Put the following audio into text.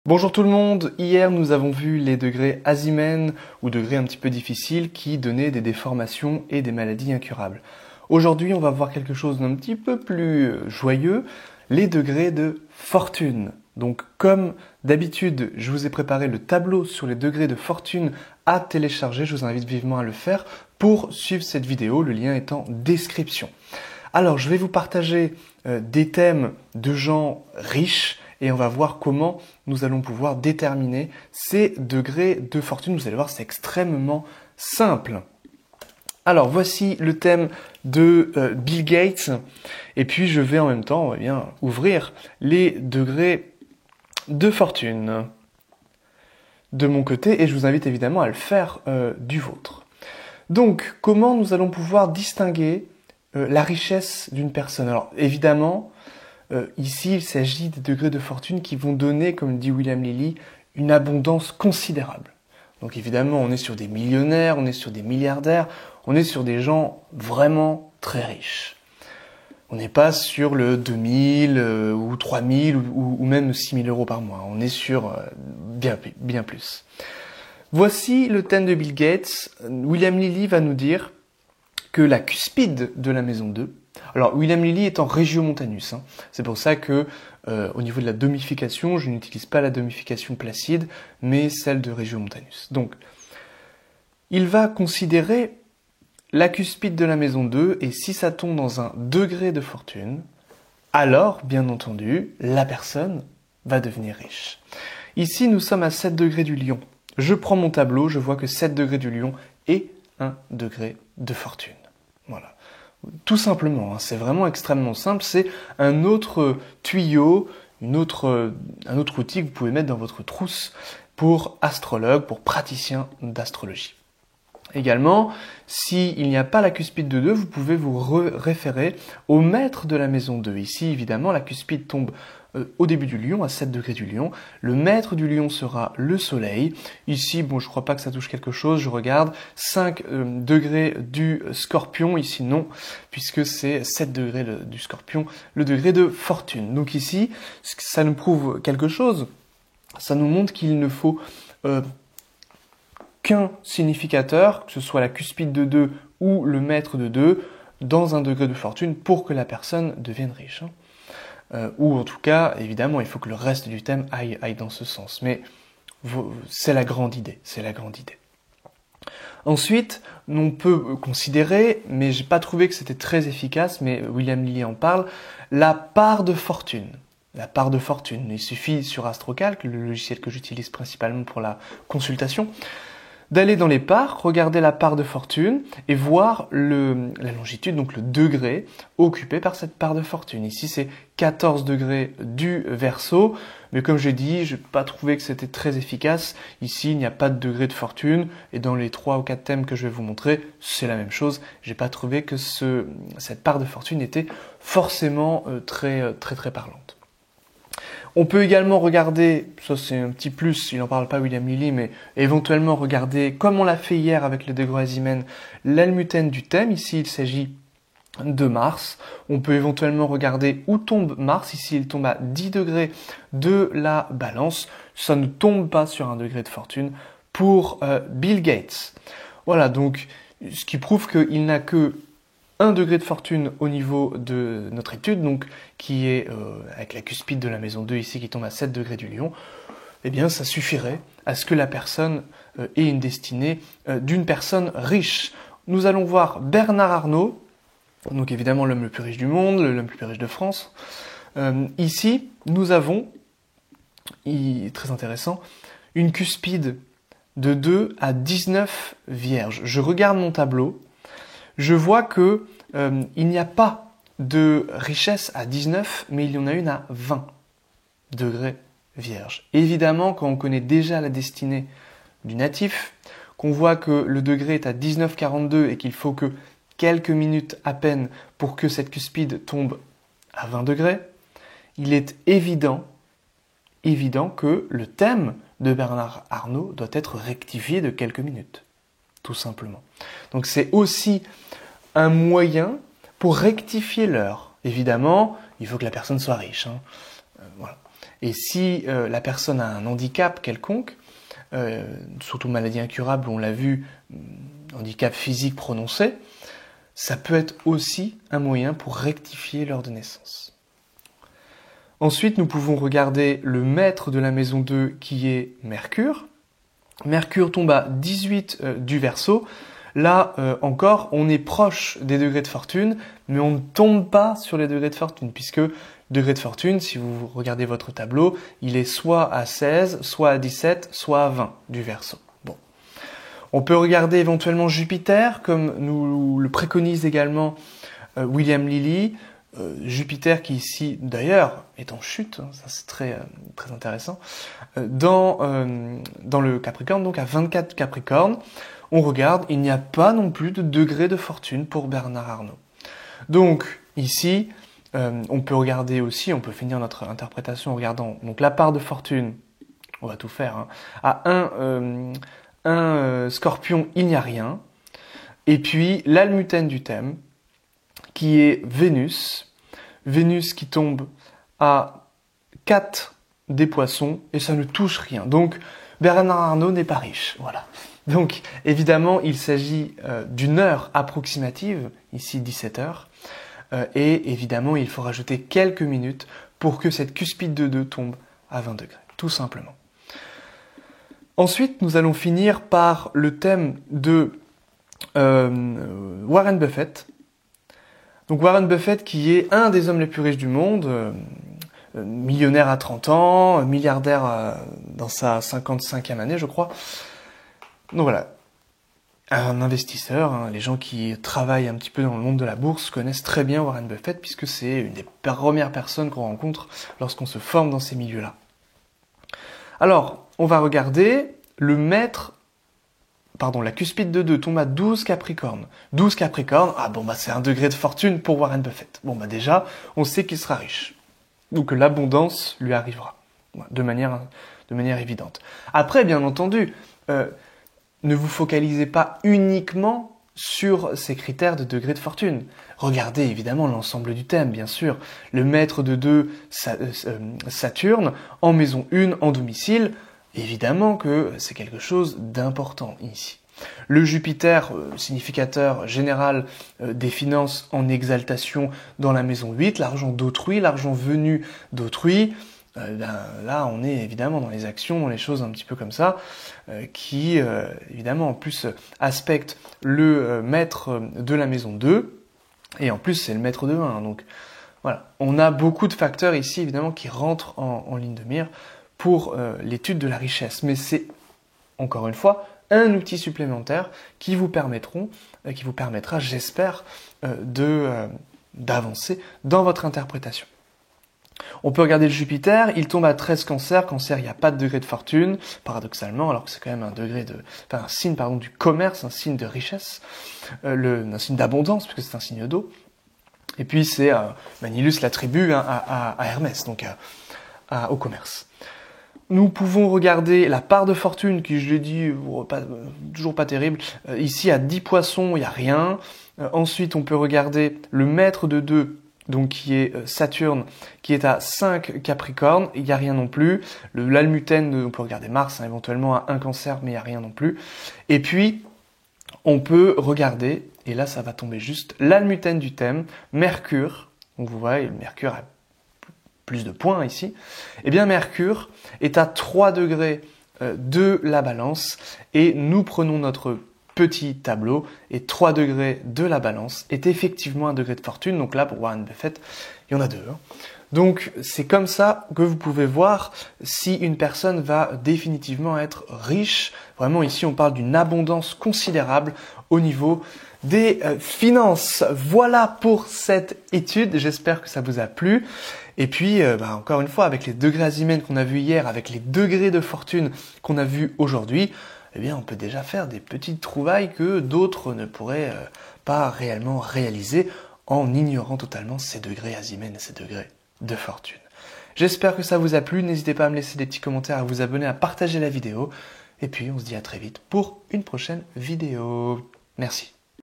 Bonjour tout le monde, hier nous avons vu les degrés azimènes ou degrés un petit peu difficiles qui donnaient des déformations et des maladies incurables. Aujourd'hui on va voir quelque chose d'un petit peu plus joyeux, les degrés de fortune. Donc comme d'habitude je vous ai préparé le tableau sur les degrés de fortune à télécharger, je vous invite vivement à le faire pour suivre cette vidéo, le lien est en description. Alors je vais vous partager des thèmes de gens riches, et on va voir comment nous allons pouvoir déterminer ces degrés de fortune. Vous allez voir, c'est extrêmement simple. Alors, voici le thème de Bill Gates. Et puis, je vais en même temps ouvrir les degrés de fortune de mon côté. Et je vous invite évidemment à le faire du vôtre. Donc, comment nous allons pouvoir distinguer la richesse d'une personne? Alors, évidemment, ici, il s'agit des degrés de fortune qui vont donner, comme dit William Lilly, une abondance considérable. Donc évidemment, on est sur des millionnaires, on est sur des milliardaires, on est sur des gens vraiment très riches. On n'est pas sur le 2000 ou 3000 ou même 6000 euros par mois. On est sur bien plus. Voici le thème de Bill Gates. William Lilly va nous dire que la cuspide de la maison 2, alors William Lilly est en Regiomontanus, c'est pour ça que au niveau de la domification, je n'utilise pas la domification placide, mais celle de Regiomontanus. Donc, il va considérer la cuspide de la maison 2, et si ça tombe dans un degré de fortune, alors, bien entendu, la personne va devenir riche. Ici, nous sommes à 7 degrés du lion. Je prends mon tableau, je vois que 7 degrés du lion est un degré de fortune. Voilà. Tout simplement, c'est vraiment extrêmement simple, c'est un autre tuyau, un autre outil que vous pouvez mettre dans votre trousse pour astrologue, pour praticien d'astrologie. Également, s'il n'y a pas la cuspide de 2, vous pouvez vous référer au maître de la maison 2. Ici, évidemment, la cuspide tombe au début du lion, à 7 degrés du lion. Le maître du lion sera le soleil. Ici, bon, je crois pas que ça touche quelque chose. Je regarde 5 degrés du scorpion. Ici, non, puisque c'est 7 degrés du scorpion, le degré de fortune. Donc ici, ça nous prouve quelque chose. Ça nous montre qu'il ne faut qu'un significateur, que ce soit la cuspide de 2 ou le maître de 2, dans un degré de fortune pour que la personne devienne riche. Ou en tout cas, évidemment, il faut que le reste du thème aille dans ce sens. Mais c'est la grande idée, Ensuite, on peut considérer, mais j'ai pas trouvé que c'était très efficace, mais William Lilly en parle, la part de fortune. La part de fortune. Il suffit sur AstroCalc, le logiciel que j'utilise principalement pour la consultation, d'aller dans les parts, regarder la part de fortune et voir la longitude, donc le degré occupé par cette part de fortune. Ici, c'est 14 degrés du Verseau, mais comme j'ai dit, je n'ai pas trouvé que c'était très efficace. Ici, il n'y a pas de degré de fortune, et dans les 3 ou 4 thèmes que je vais vous montrer, c'est la même chose. J'ai pas trouvé que cette part de fortune était forcément très parlante. On peut également regarder, ça c'est un petit plus, il n'en parle pas William Lilly, mais éventuellement regarder, comme on l'a fait hier avec le degré azimène, l'almutène du thème. Ici, il s'agit de Mars. On peut éventuellement regarder où tombe Mars. Ici, il tombe à 10 degrés de la balance. Ça ne tombe pas sur un degré de fortune pour Bill Gates. Voilà, donc, ce qui prouve qu'il n'a que 1 degré de fortune au niveau de notre étude, donc qui est avec la cuspide de la maison 2 ici qui tombe à 7 degrés du lion, eh bien ça suffirait à ce que la personne ait une destinée d'une personne riche. Nous allons voir Bernard Arnault, donc évidemment l'homme le plus riche du monde, l'homme le plus riche de France. Ici, nous avons, très intéressant, une cuspide de 2 à 19 vierges. Je regarde mon tableau, je vois que il n'y a pas de richesse à 19, mais il y en a une à 20 degrés vierge. Évidemment, quand on connaît déjà la destinée du natif, qu'on voit que le degré est à 19,42 et qu'il faut que quelques minutes à peine pour que cette cuspide tombe à 20 degrés, il est évident que le thème de Bernard Arnault doit être rectifié de quelques minutes, tout simplement. Donc c'est aussi un moyen pour rectifier l'heure. Évidemment, il faut que la personne soit riche. Voilà. Et si la personne a un handicap quelconque, surtout maladie incurable, on l'a vu, handicap physique prononcé, ça peut être aussi un moyen pour rectifier l'heure de naissance. Ensuite, nous pouvons regarder le maître de la maison 2 qui est Mercure. Mercure tombe à 18 du Verseau. Là, encore, on est proche des degrés de fortune, mais on ne tombe pas sur les degrés de fortune, puisque degré de fortune, si vous regardez votre tableau, il est soit à 16, soit à 17, soit à 20 du Verseau. Bon. On peut regarder éventuellement Jupiter, comme nous le préconise également William Lilly. Jupiter qui ici, d'ailleurs, est en chute, hein, ça c'est très intéressant, dans le Capricorne, donc à 24 Capricorne, on regarde, il n'y a pas non plus de degré de fortune pour Bernard Arnault. Donc, ici, on peut regarder aussi, on peut finir notre interprétation en regardant donc la part de fortune, on va tout faire, hein, à un Scorpion, il n'y a rien, et puis l'almutène du thème, qui est Vénus. Vénus qui tombe à 4 des Poissons, et ça ne touche rien. Donc, Bernard Arnault n'est pas riche. Voilà. Donc, évidemment, il s'agit d'une heure approximative, ici 17 heures, et évidemment, il faut rajouter quelques minutes pour que cette cuspide de 2 tombe à 20 degrés, tout simplement. Ensuite, nous allons finir par le thème de Warren Buffett. Donc Warren Buffett qui est un des hommes les plus riches du monde, millionnaire à 30 ans, milliardaire dans sa 55e année je crois. Donc voilà, un investisseur, hein, les gens qui travaillent un petit peu dans le monde de la bourse connaissent très bien Warren Buffett puisque c'est une des premières personnes qu'on rencontre lorsqu'on se forme dans ces milieux-là. Alors, on va regarder la cuspide de 2 tombe à 12 Capricorne. 12 Capricorne, c'est un degré de fortune pour Warren Buffett. Déjà, on sait qu'il sera riche. Donc l'abondance lui arrivera. De manière évidente. Après, bien entendu, ne vous focalisez pas uniquement sur ces critères de degré de fortune. Regardez évidemment l'ensemble du thème, bien sûr. Le maître de 2, Saturne, en maison 1, en domicile, évidemment que c'est quelque chose d'important ici. Le Jupiter, significateur général des finances en exaltation dans la maison 8, l'argent d'autrui, l'argent venu d'autrui, là on est évidemment dans les actions, dans les choses un petit peu comme ça, qui évidemment en plus aspectent le maître de la maison 2, et en plus c'est le maître de 1, donc voilà. On a beaucoup de facteurs ici évidemment qui rentrent en ligne de mire pour l'étude de la richesse. Mais c'est, encore une fois, un outil supplémentaire qui vous permettra, j'espère, d'avancer dans votre interprétation. On peut regarder le Jupiter, il tombe à 13 Cancer. Cancer, il n'y a pas de degré de fortune, paradoxalement, alors que c'est quand même un signe du commerce, un signe de richesse, un signe d'abondance, puisque c'est un signe d'eau. Et puis c'est Manilus l'attribue à Hermès, donc au commerce. Nous pouvons regarder la part de fortune qui, je l'ai dit, toujours pas terrible. Ici, à 10 Poissons, il n'y a rien. Ensuite, on peut regarder le maître de 2, donc qui est Saturne, qui est à 5 Capricorne, il n'y a rien non plus. L'almutène, on peut regarder Mars, hein, éventuellement à 1 Cancer, mais il n'y a rien non plus. Et puis, on peut regarder, et là ça va tomber juste, l'almutène du thème, Mercure. Donc vous voyez, Mercure a plus de points ici. Eh bien, Mercure est à 3 degrés de la balance, et nous prenons notre petit tableau, et 3 degrés de la balance est effectivement un degré de fortune. Donc là, pour Warren Buffett, il y en a 2. Hein. Donc c'est comme ça que vous pouvez voir si une personne va définitivement être riche. Vraiment ici, on parle d'une abondance considérable au niveau des finances. Voilà pour cette étude, j'espère que ça vous a plu. Et puis, encore une fois, avec les degrés azimènes qu'on a vus hier, avec les degrés de fortune qu'on a vus aujourd'hui, eh bien, on peut déjà faire des petites trouvailles que d'autres ne pourraient pas réellement réaliser en ignorant totalement ces degrés azimènes et ces degrés de fortune. J'espère que ça vous a plu. N'hésitez pas à me laisser des petits commentaires, à vous abonner, à partager la vidéo. Et puis, on se dit à très vite pour une prochaine vidéo. Merci.